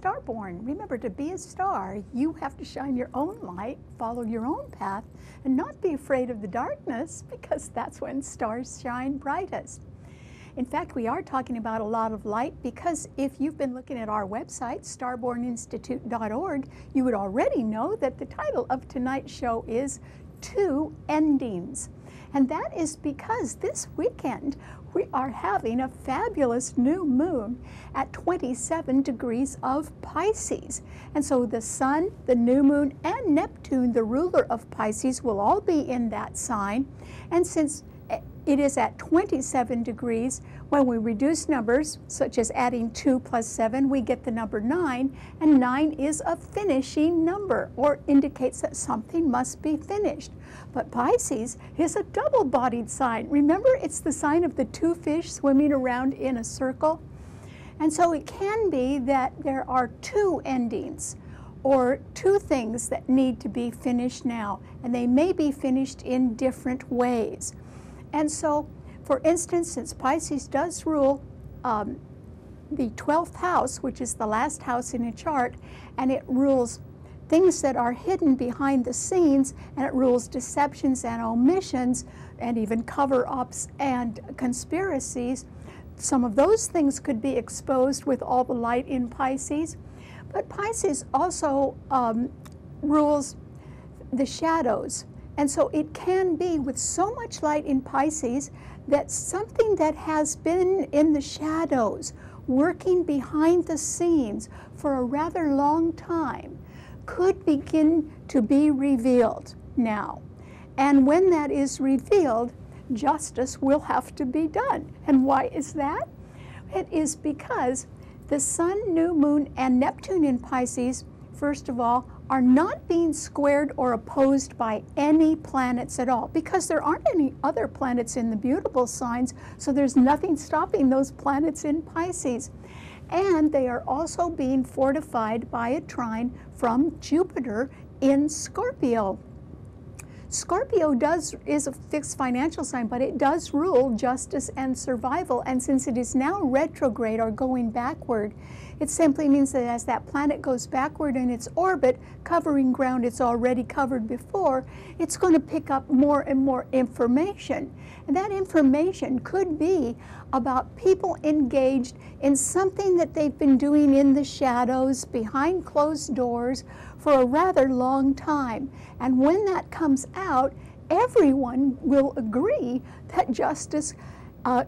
STARBORN. Remember, to be a star, you have to shine your own light, follow your own path, and not be afraid of the darkness, because that's when stars shine brightest. In fact, we are talking about a lot of light, because if you've been looking at our website, starborninstitute.org, you would already know that the title of tonight's show is Two Endings. And that is because this weekend we are having a fabulous new moon at 27 degrees of Pisces. And so the sun, the new moon, and Neptune, the ruler of Pisces, will all be in that sign. And since it is at 27 degrees, when we reduce numbers, such as adding 2 plus 7, we get the number 9, and 9 is a finishing number, or indicates that something must be finished. But Pisces is a double-bodied sign. Remember, it's the sign of the two fish swimming around in a circle. And so it can be that there are two endings, or two things that need to be finished now, and they may be finished in different ways. And so, for instance, since Pisces does rule the 12th house, which is the last house in a chart, and it rules things that are hidden behind the scenes, and it rules deceptions and omissions, and even cover-ups and conspiracies. Some of those things could be exposed with all the light in Pisces. But Pisces also rules the shadows. And so it can be, with so much light in Pisces, that something that has been in the shadows, working behind the scenes for a rather long time, could begin to be revealed now. And when that is revealed, justice will have to be done. And why is that? It is because the sun, new moon, and Neptune in Pisces, first of all, are not being squared or opposed by any planets at all, because there aren't any other planets in the mutable signs, so there's nothing stopping those planets in Pisces. And they are also being fortified by a trine from Jupiter in Scorpio. Scorpio is a fixed financial sign, but it does rule justice and survival. And since it is now retrograde, or going backward, it simply means that as that planet goes backward in its orbit, covering ground it's already covered before, it's going to pick up more and more information. And that information could be about people engaged in something that they've been doing in the shadows, behind closed doors, for a rather long time. And when that comes out, everyone will agree that justice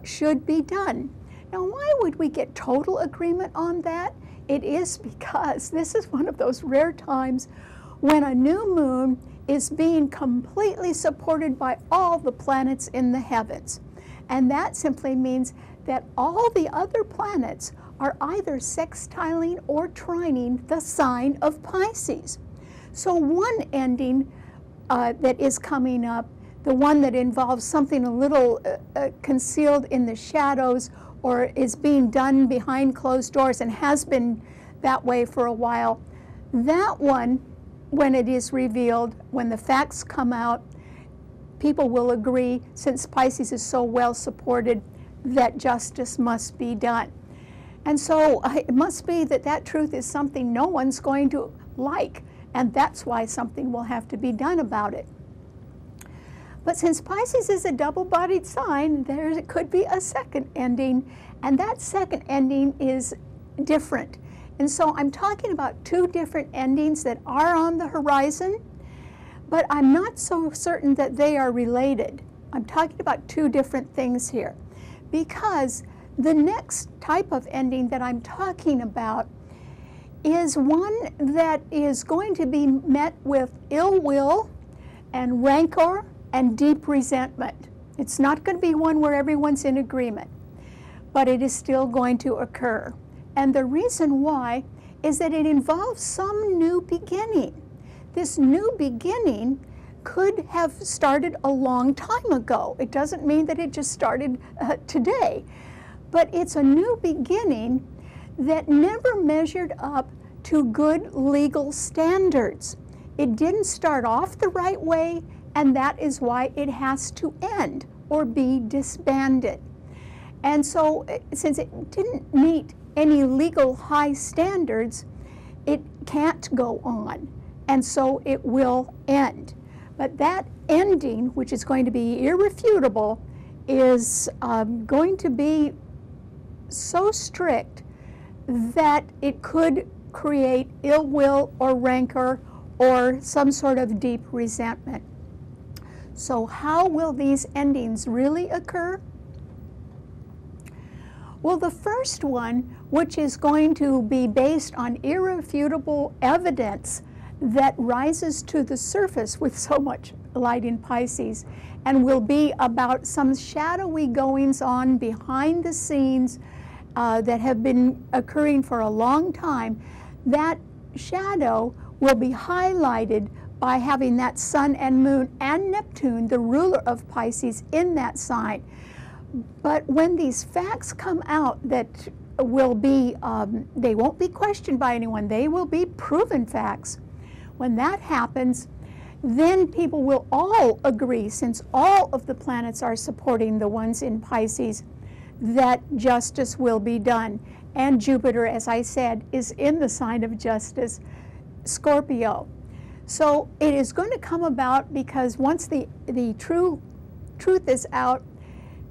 should be done. Now, why would we get total agreement on that? It is because this is one of those rare times when a new moon is being completely supported by all the planets in the heavens. And that simply means that all the other planets are either sextiling or trining the sign of Pisces. So one ending that is coming up, the one that involves something a little concealed in the shadows, or is being done behind closed doors and has been that way for a while, that one, when it is revealed, when the facts come out, people will agree, since Pisces is so well supported, that justice must be done. And so it must be that that truth is something no one's going to like, and that's why something will have to be done about it. But since Pisces is a double-bodied sign, there could be a second ending, and that second ending is different. And so I'm talking about two different endings that are on the horizon, but I'm not so certain that they are related. I'm talking about two different things here, because the next type of ending that I'm talking about is one that is going to be met with ill will and rancor and deep resentment. It's not going to be one where everyone's in agreement, but it is still going to occur. And the reason why is that it involves some new beginning. This new beginning could have started a long time ago. It doesn't mean that it just started today, but it's a new beginning that never measured up to good legal standards. It didn't start off the right way, and that is why it has to end or be disbanded. And so, since it didn't meet any legal high standards, it can't go on, and so it will end. But that ending, which is going to be irrefutable, is going to be so strict that it could create ill will or rancor or some sort of deep resentment. So how will these endings really occur? Well, the first one, which is going to be based on irrefutable evidence that rises to the surface with so much light in Pisces, and will be about some shadowy goings on behind the scenes that have been occurring for a long time, that shadow will be highlighted by having that Sun and Moon and Neptune, the ruler of Pisces, in that sign. But when these facts come out that will be, they won't be questioned by anyone, they will be proven facts. When that happens, then people will all agree, since all of the planets are supporting the ones in Pisces, that justice will be done. And Jupiter, as I said, is in the sign of justice, Scorpio. So it is going to come about because once the truth is out,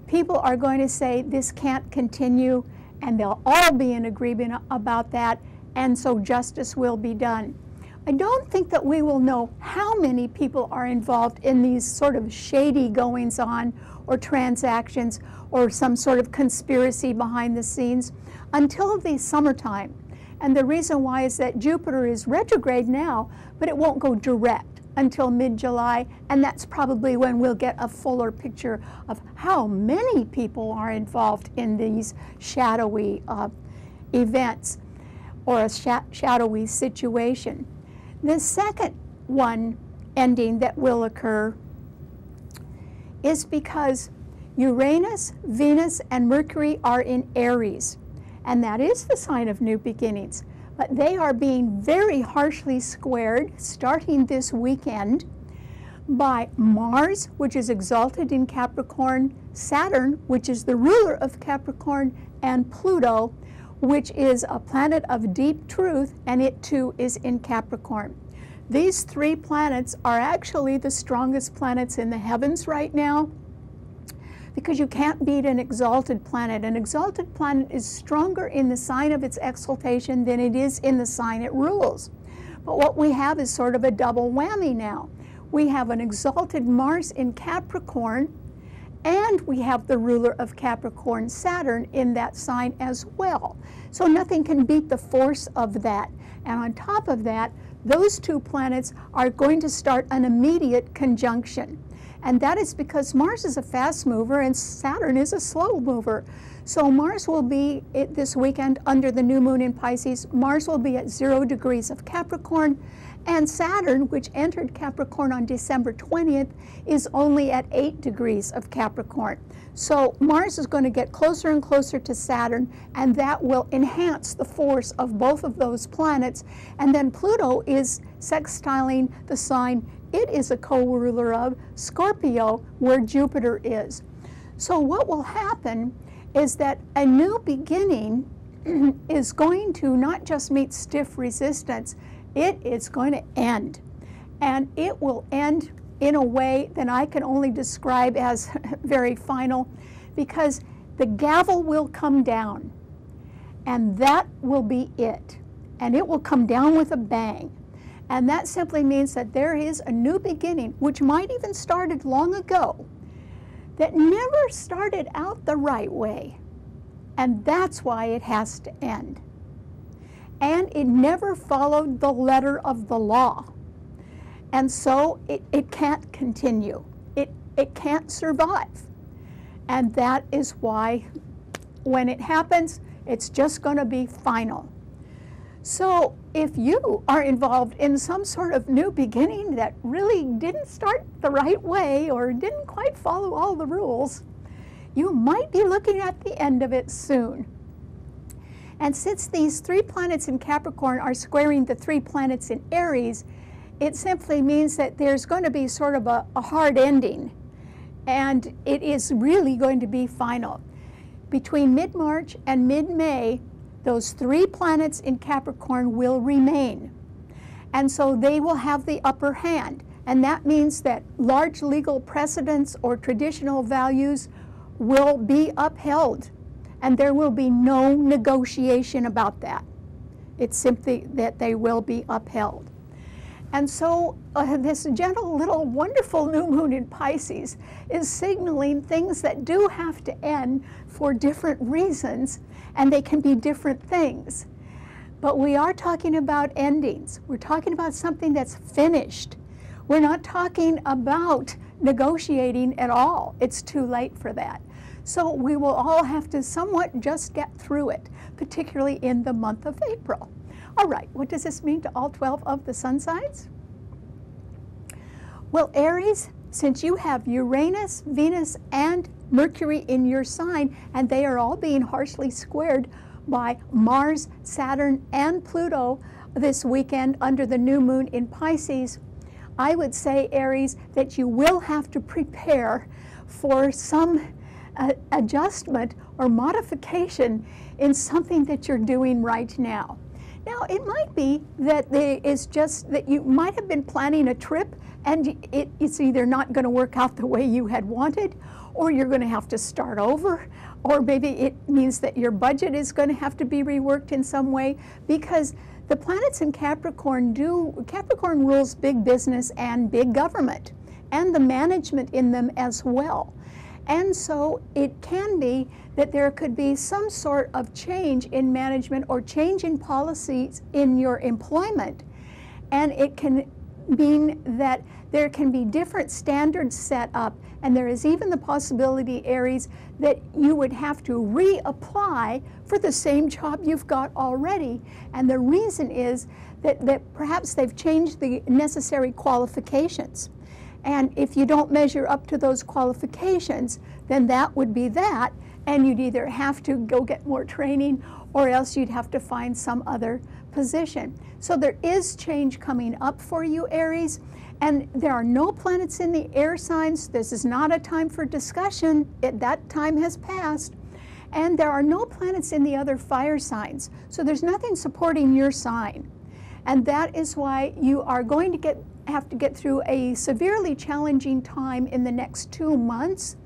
people are going to say this can't continue, and they'll all be in agreement about that, and so justice will be done. I don't think that we will know how many people are involved in these sort of shady goings on or transactions or some sort of conspiracy behind the scenes until the summertime. And the reason why is that Jupiter is retrograde now, but it won't go direct until mid-July, and that's probably when we'll get a fuller picture of how many people are involved in these shadowy events or a shadowy situation. The second one ending that will occur is because Uranus, Venus, and Mercury are in Aries, and that is the sign of new beginnings. But they are being very harshly squared starting this weekend by Mars, which is exalted in Capricorn, Saturn, which is the ruler of Capricorn, and Pluto, which is a planet of deep truth, and it too is in Capricorn. These three planets are actually the strongest planets in the heavens right now, because you can't beat an exalted planet. An exalted planet is stronger in the sign of its exaltation than it is in the sign it rules. But what we have is sort of a double whammy now. We have an exalted Mars in Capricorn, and we have the ruler of Capricorn, Saturn, in that sign as well. So nothing can beat the force of that. And on top of that, those two planets are going to start an immediate conjunction. And that is because Mars is a fast mover and Saturn is a slow mover. So Mars will be, this weekend under the new moon in Pisces, Mars will be at 0 degrees of Capricorn, and Saturn, which entered Capricorn on December 20th, is only at 8 degrees of Capricorn. So Mars is going to get closer and closer to Saturn, and that will enhance the force of both of those planets. And then Pluto is sextiling the sign it is a co-ruler of, Scorpio, where Jupiter is. So what will happen is that a new beginning is going to not just meet stiff resistance, it is going to end. And it will end in a way that I can only describe as very final, because the gavel will come down, and that will be it. And it will come down with a bang. And that simply means that there is a new beginning, which might even started long ago, that never started out the right way. And that's why it has to end. And it never followed the letter of the law. And so it can't continue. It can't survive. And that is why when it happens, it's just going to be final. So if you are involved in some sort of new beginning that really didn't start the right way or didn't quite follow all the rules, you might be looking at the end of it soon. And since these three planets in Capricorn are squaring the three planets in Aries, it simply means that there's going to be sort of a hard ending, and it is really going to be final. Between mid-March and mid-May, those 3 planets in Capricorn will remain. And so they will have the upper hand. And that means that large legal precedents or traditional values will be upheld. And there will be no negotiation about that. It's simply that they will be upheld. And so this gentle little wonderful new moon in Pisces is signaling things that do have to end for different reasons, and they can be different things. But we are talking about endings. We're talking about something that's finished. We're not talking about negotiating at all. It's too late for that. So we will all have to somewhat just get through it, particularly in the month of April. All right, what does this mean to all 12 of the sun signs? Well, Aries, since you have Uranus, Venus, and Mercury in your sign, and they are all being harshly squared by Mars, Saturn, and Pluto this weekend under the new moon in Pisces, I would say, Aries, that you will have to prepare for some adjustment or modification in something that you're doing right now. Now, it might be that it's just that you might have been planning a trip and it's either not going to work out the way you had wanted, or you're going to have to start over, or maybe it means that your budget is going to have to be reworked in some way, because the planets in Capricorn rules big business and big government, and the management in them as well. And so it can be that there could be some sort of change in management or change in policies in your employment. And it can mean that there can be different standards set up, and there is even the possibility, Aries, that you would have to reapply for the same job you've got already. And the reason is that perhaps they've changed the necessary qualifications. And if you don't measure up to those qualifications, then that would be that, and you'd either have to go get more training or else you'd have to find some other position. So there is change coming up for you, Aries, and there are no planets in the air signs. This is not a time for discussion. That time has passed. And there are no planets in the other fire signs. So there's nothing supporting your sign. And that is why you are going to have to get through a severely challenging time in the next 2 months.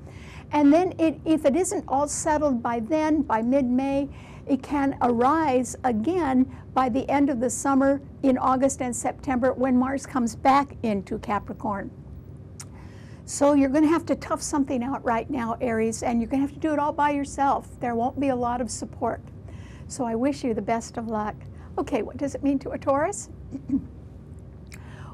And then if it isn't all settled by then, by mid-May, it can arise again by the end of the summer in August and September when Mars comes back into Capricorn. So you're going to have to tough something out right now, Aries, and you're going to have to do it all by yourself. There won't be a lot of support. So I wish you the best of luck. Okay, what does it mean to a Taurus?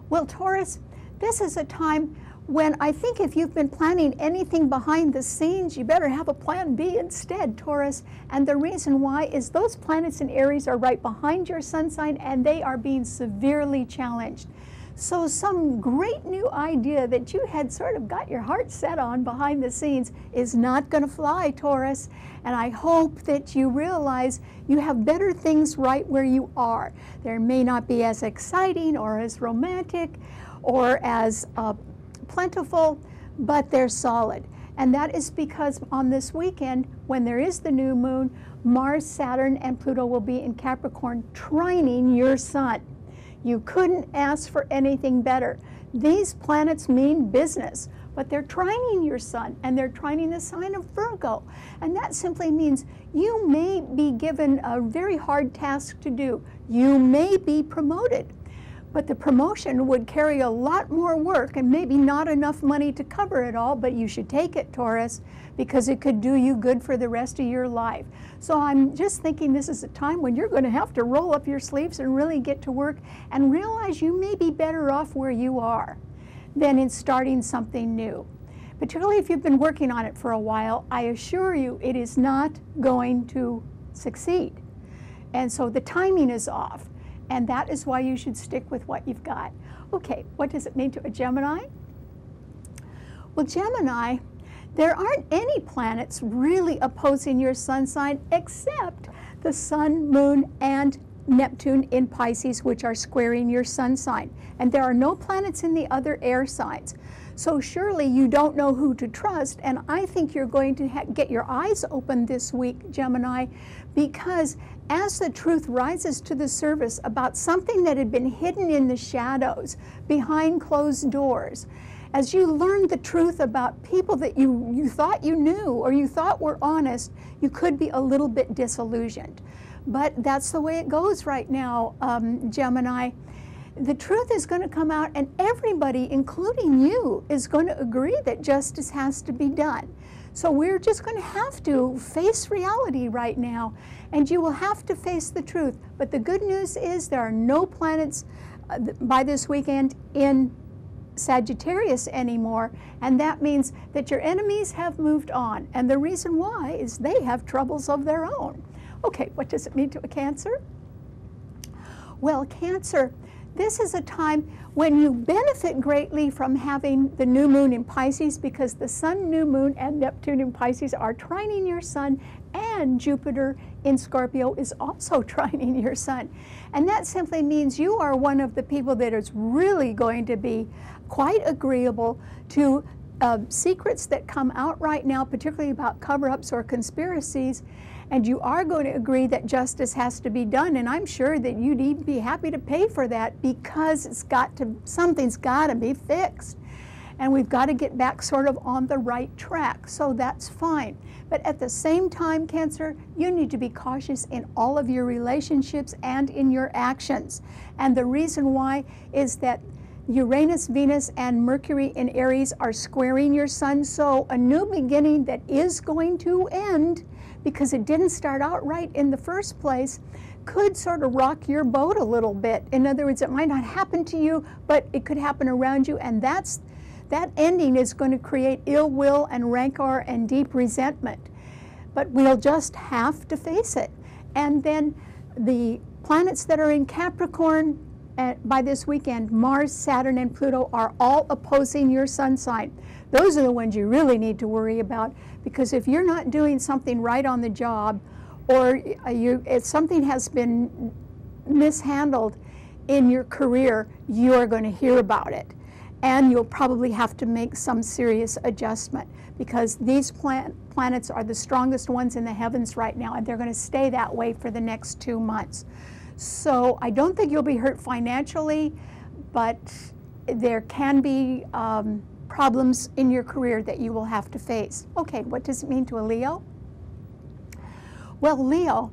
Well, Taurus, this is a time when I think if you've been planning anything behind the scenes, you better have a plan B instead, Taurus. And the reason why is those planets in Aries are right behind your sun sign, and they are being severely challenged. So some great new idea that you had sort of got your heart set on behind the scenes is not going to fly, Taurus. And I hope that you realize you have better things right where you are. There may not be as exciting or as romantic or as plentiful, but they're solid. And that is because on this weekend, when there is the new moon, Mars, Saturn, and Pluto will be in Capricorn trining your sun. You couldn't ask for anything better. These planets mean business, but they're trining your sun, and they're trining the sign of Virgo. And that simply means you may be given a very hard task to do. You may be promoted, but the promotion would carry a lot more work and maybe not enough money to cover it all, but you should take it, Taurus, because it could do you good for the rest of your life. So I'm just thinking this is a time when you're going to have to roll up your sleeves and really get to work and realize you may be better off where you are than in starting something new. Particularly if you've been working on it for a while, I assure you it is not going to succeed. And so the timing is off. And that is why you should stick with what you've got. Okay, what does it mean to a Gemini? Well, Gemini, there aren't any planets really opposing your sun sign except the Sun, Moon, and Neptune in Pisces, which are squaring your sun sign. And there are no planets in the other air signs. So surely you don't know who to trust, and I think you're going to get your eyes open this week, Gemini, because as the truth rises to the surface about something that had been hidden in the shadows, behind closed doors, as you learn the truth about people that you thought you knew or you thought were honest, you could be a little bit disillusioned. But that's the way it goes right now, Gemini. The truth is going to come out, and everybody, including you, is going to agree that justice has to be done. So we're just going to have to face reality right now, and you will have to face the truth. But the good news is there are no planets by this weekend in Sagittarius anymore, and that means that your enemies have moved on. And the reason why is they have troubles of their own. Okay, what does it mean to a Cancer? Well, Cancer, this is a time when you benefit greatly from having the new moon in Pisces, because the Sun, new moon, and Neptune in Pisces are trining your Sun, and Jupiter in Scorpio is also trining your Sun. And that simply means you are one of the people that is really going to be quite agreeable to secrets that come out right now, particularly about cover-ups or conspiracies. And you are going to agree that justice has to be done, and I'm sure that you'd even be happy to pay for that, because something's got to be fixed. And we've got to get back sort of on the right track, so that's fine. But at the same time, Cancer, you need to be cautious in all of your relationships and in your actions. And the reason why is that Uranus, Venus, and Mercury in Aries are squaring your Sun, so a new beginning that is going to end, because it didn't start out right in the first place, could sort of rock your boat a little bit. In other words, it might not happen to you, but it could happen around you, and that ending is going to create ill will and rancor and deep resentment. But we'll just have to face it. And then the planets that are in Capricorn by this weekend, Mars, Saturn, and Pluto, are all opposing your Sun sign. Those are the ones you really need to worry about, because if you're not doing something right on the job, or if something has been mishandled in your career, you are going to hear about it. And you'll probably have to make some serious adjustment, because these planets are the strongest ones in the heavens right now, and they're going to stay that way for the next 2 months. So I don't think you'll be hurt financially, but there can be problems in your career that you will have to face. Okay, what does it mean to a Leo? Well, Leo,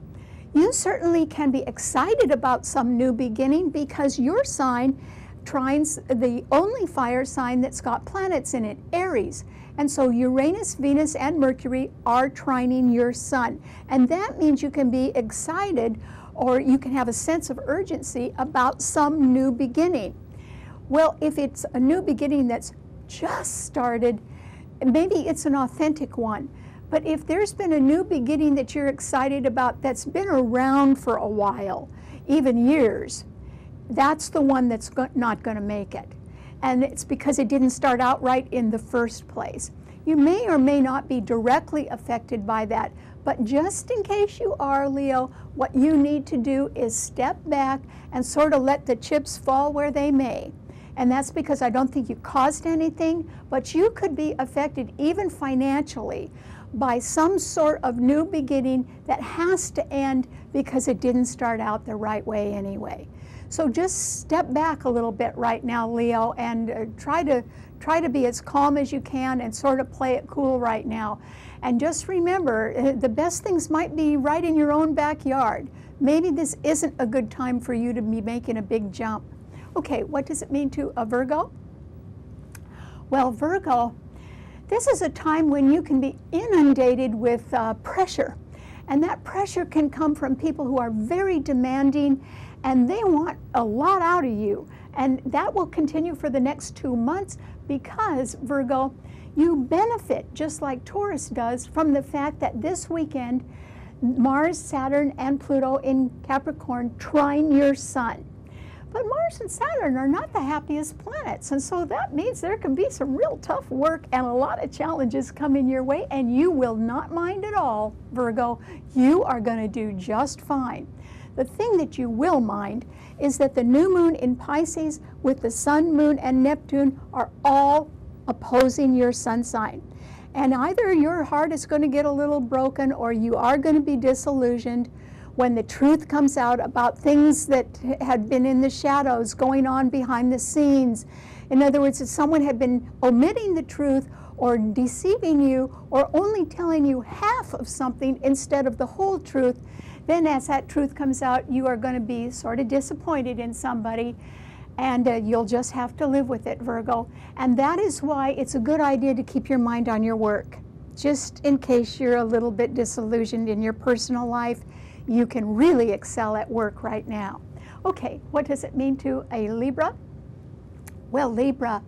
you certainly can be excited about some new beginning, because your sign trines the only fire sign that's got planets in it, Aries. And so Uranus, Venus, and Mercury are trining your Sun. And that means you can be excited, or you can have a sense of urgency about some new beginning. Well, if it's a new beginning that's just started, maybe it's an authentic one. But if there's been a new beginning that you're excited about that's been around for a while, even years, that's the one that's not going to make it. And it's because it didn't start out right in the first place. You may or may not be directly affected by that, but just in case you are, Leo, what you need to do is step back and sort of let the chips fall where they may. And that's because I don't think you caused anything, but you could be affected even financially by some sort of new beginning that has to end because it didn't start out the right way anyway. So just step back a little bit right now, Leo, and try to be as calm as you can and sort of play it cool right now. And just remember, the best things might be right in your own backyard. Maybe this isn't a good time for you to be making a big jump. Okay, what does it mean to a Virgo? Well, Virgo, this is a time when you can be inundated with pressure. And that pressure can come from people who are very demanding, and they want a lot out of you. And that will continue for the next 2 months, because, Virgo, you benefit, just like Taurus does, from the fact that this weekend, Mars, Saturn, and Pluto in Capricorn trine your Sun. But Mars and Saturn are not the happiest planets, and so that means there can be some real tough work and a lot of challenges coming your way, and you will not mind at all, Virgo. You are going to do just fine. The thing that you will mind is that the new moon in Pisces with the Sun, Moon, and Neptune are all opposing your sun sign. And either your heart is going to get a little broken, or you are going to be disillusioned when the truth comes out about things that had been in the shadows, going on behind the scenes. In other words, if someone had been omitting the truth or deceiving you or only telling you half of something instead of the whole truth, then as that truth comes out, you are going to be sort of disappointed in somebody, and you'll just have to live with it, Virgo. And that is why it's a good idea to keep your mind on your work. Just in case you're a little bit disillusioned in your personal life, you can really excel at work right now. Okay, what does it mean to a Libra? Well, Libra,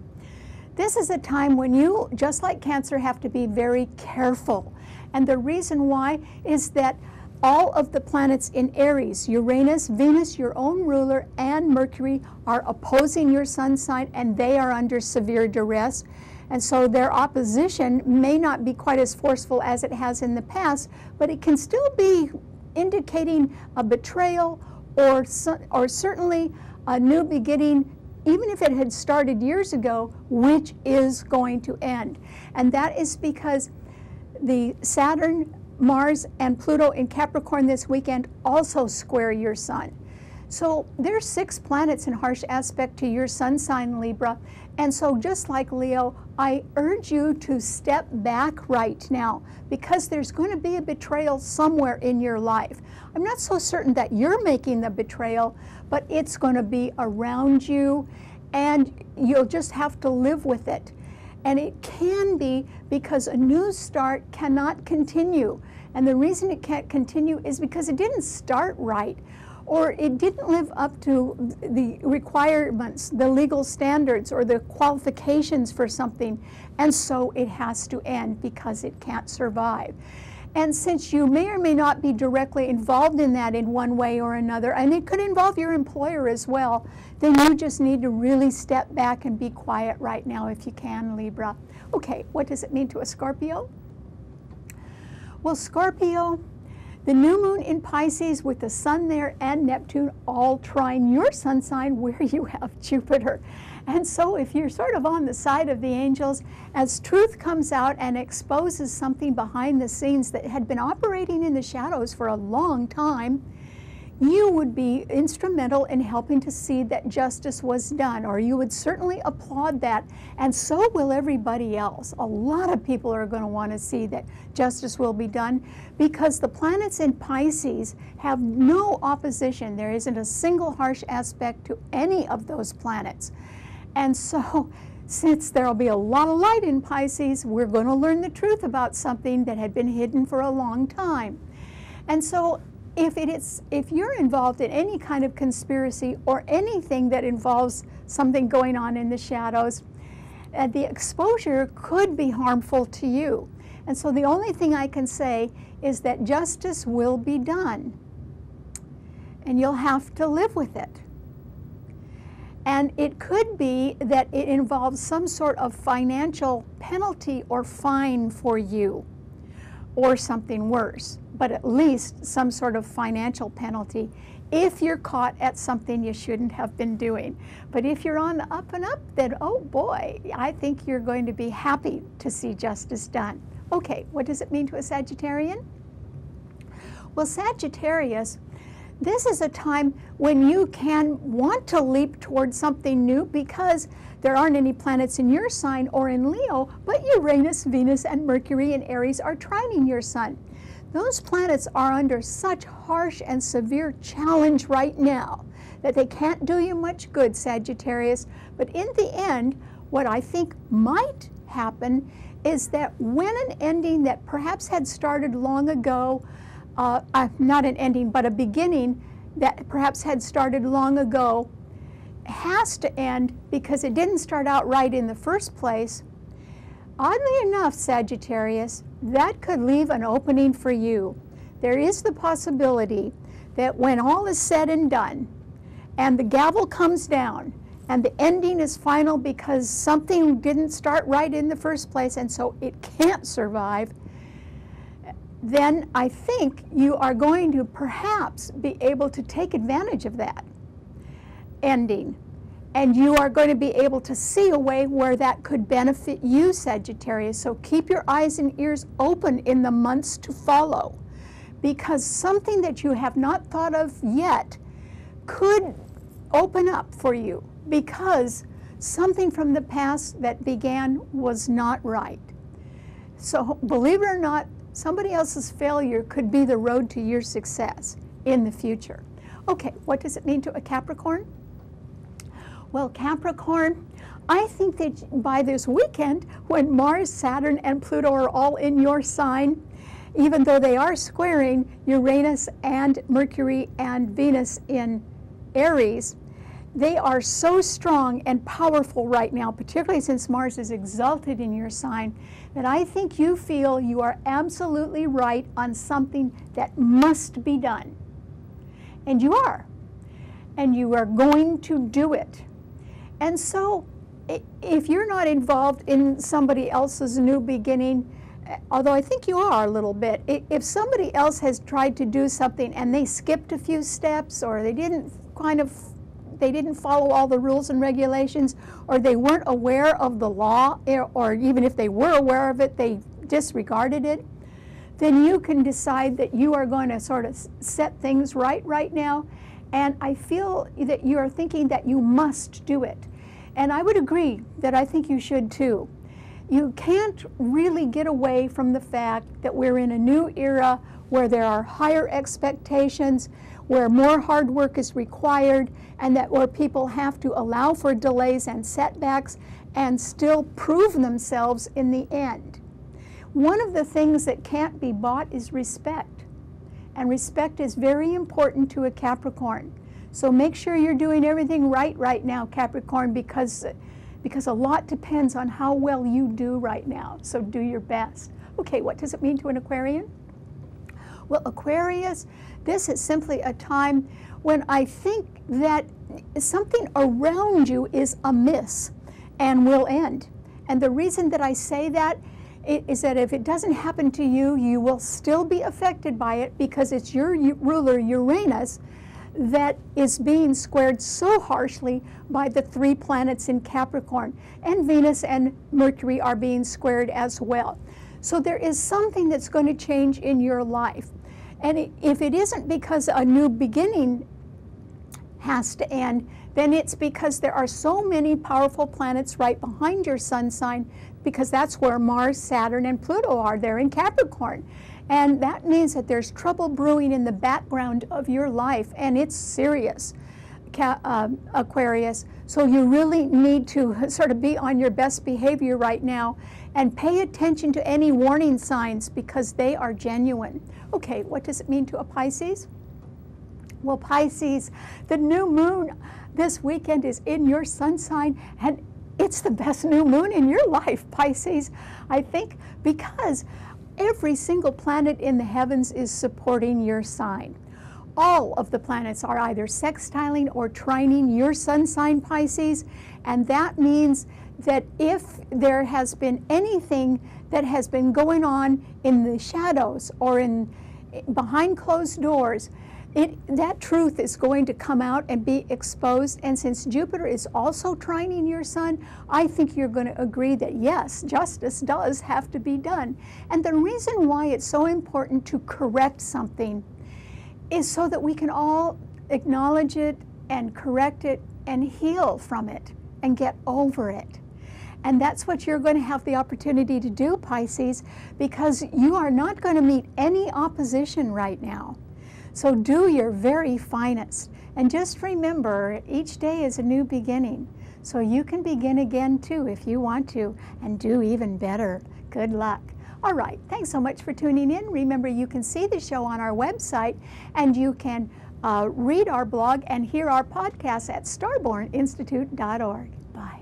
this is a time when you, just like Cancer, have to be very careful. And the reason why is that all of the planets in Aries, Uranus, Venus, your own ruler, and Mercury are opposing your sun sign, and they are under severe duress. And so their opposition may not be quite as forceful as it has in the past, but it can still be indicating a betrayal or certainly a new beginning, even if it had started years ago, which is going to end. And that is because the Saturn, Mars, and Pluto in Capricorn this weekend also square your sun. So there's 6 planets in harsh aspect to your sun sign, Libra. And so just like Leo, I urge you to step back right now, because there's going to be a betrayal somewhere in your life. I'm not so certain that you're making the betrayal, but it's going to be around you, and you'll just have to live with it. And it can be because a new start cannot continue. And the reason it can't continue is because it didn't start right, or it didn't live up to the requirements, the legal standards, or the qualifications for something. And so it has to end because it can't survive. And since you may or may not be directly involved in that in one way or another, and it could involve your employer as well, then you just need to really step back and be quiet right now if you can, Libra. Okay, what does it mean to a Scorpio? Well, Scorpio, the new moon in Pisces with the sun there and Neptune all trine your sun sign where you have Jupiter. And so if you're sort of on the side of the angels, as truth comes out and exposes something behind the scenes that had been operating in the shadows for a long time, you would be instrumental in helping to see that justice was done, or you would certainly applaud that, and so will everybody else. A lot of people are going to want to see that justice will be done, because the planets in Pisces have no opposition. There isn't a single harsh aspect to any of those planets. And so, since there will be a lot of light in Pisces, we're going to learn the truth about something that had been hidden for a long time. And so, if you're involved in any kind of conspiracy or anything that involves something going on in the shadows, the exposure could be harmful to you. And so the only thing I can say is that justice will be done, and you'll have to live with it. And it could be that it involves some sort of financial penalty or fine for you, or something worse, but at least some sort of financial penalty if you're caught at something you shouldn't have been doing. But if you're on the up and up, then oh boy, I think you're going to be happy to see justice done. Okay, what does it mean to a Sagittarian? Well, Sagittarius, this is a time when you can want to leap towards something new, because there aren't any planets in your sign or in Leo, but Uranus, Venus, and Mercury in Aries are trining your sun. Those planets are under such harsh and severe challenge right now that they can't do you much good, Sagittarius. But in the end, what I think might happen is that when an ending that perhaps had started long ago, not an ending, but a beginning that perhaps had started long ago, has to end because it didn't start out right in the first place, oddly enough, Sagittarius, that could leave an opening for you. There is the possibility that when all is said and done, and the gavel comes down, and the ending is final because something didn't start right in the first place, and so it can't survive, then I think you are going to perhaps be able to take advantage of that ending And you are going to be able to see a way where that could benefit you, Sagittarius. So keep your eyes and ears open in the months to follow, because something that you have not thought of yet could open up for you, because something from the past that began was not right. So believe it or not, somebody else's failure could be the road to your success in the future. Okay, what does it mean to a Capricorn? Well, Capricorn, I think that by this weekend, when Mars, Saturn, and Pluto are all in your sign, even though they are squaring Uranus and Mercury and Venus in Aries, they are so strong and powerful right now, particularly since Mars is exalted in your sign, that I think you feel you are absolutely right on something that must be done. And you are. And you are going to do it. And so, if you're not involved in somebody else's new beginning, although I think you are a little bit, if somebody else has tried to do something and they skipped a few steps, or they didn't follow all the rules and regulations, or they weren't aware of the law, or even if they were aware of it, they disregarded it, then you can decide that you are going to sort of set things right now. And I feel that you are thinking that you must do it. And I would agree that I think you should too. You can't really get away from the fact that we're in a new era where there are higher expectations, where more hard work is required, and that where people have to allow for delays and setbacks and still prove themselves in the end. One of the things that can't be bought is respect. And respect is very important to a Capricorn. So make sure you're doing everything right now, Capricorn, because a lot depends on how well you do right now. So do your best. Okay, what does it mean to an Aquarian? Well, Aquarius, this is simply a time when I think that something around you is amiss and will end. And the reason that I say that is that if it doesn't happen to you, you will still be affected by it, because it's your ruler, Uranus, that is being squared so harshly by the 3 planets in Capricorn. And Venus and Mercury are being squared as well. So there is something that's going to change in your life. And if it isn't because a new beginning has to end, then it's because there are so many powerful planets right behind your sun sign, because that's where Mars, Saturn, and Pluto are. They're in Capricorn. And that means that there's trouble brewing in the background of your life, and it's serious, Aquarius. So you really need to sort of be on your best behavior right now and pay attention to any warning signs, because they are genuine. Okay, what does it mean to a Pisces? Well, Pisces, the new moon this weekend is in your sun sign, and it's the best new moon in your life, Pisces, I think, because every single planet in the heavens is supporting your sign. All of the planets are either sextiling or trining your sun sign, Pisces, and that means that if there has been anything that has been going on in the shadows or behind closed doors, that truth is going to come out and be exposed. And since Jupiter is also trining your sun, I think you're going to agree that yes, justice does have to be done. And the reason why it's so important to correct something is so that we can all acknowledge it and correct it and heal from it and get over it. And that's what you're going to have the opportunity to do, Pisces, because you are not going to meet any opposition right now. So do your very finest. And just remember, each day is a new beginning. So you can begin again too if you want to, and do even better. Good luck. All right, thanks so much for tuning in. Remember, you can see the show on our website, and you can read our blog and hear our podcast at starborninstitute.org. Bye.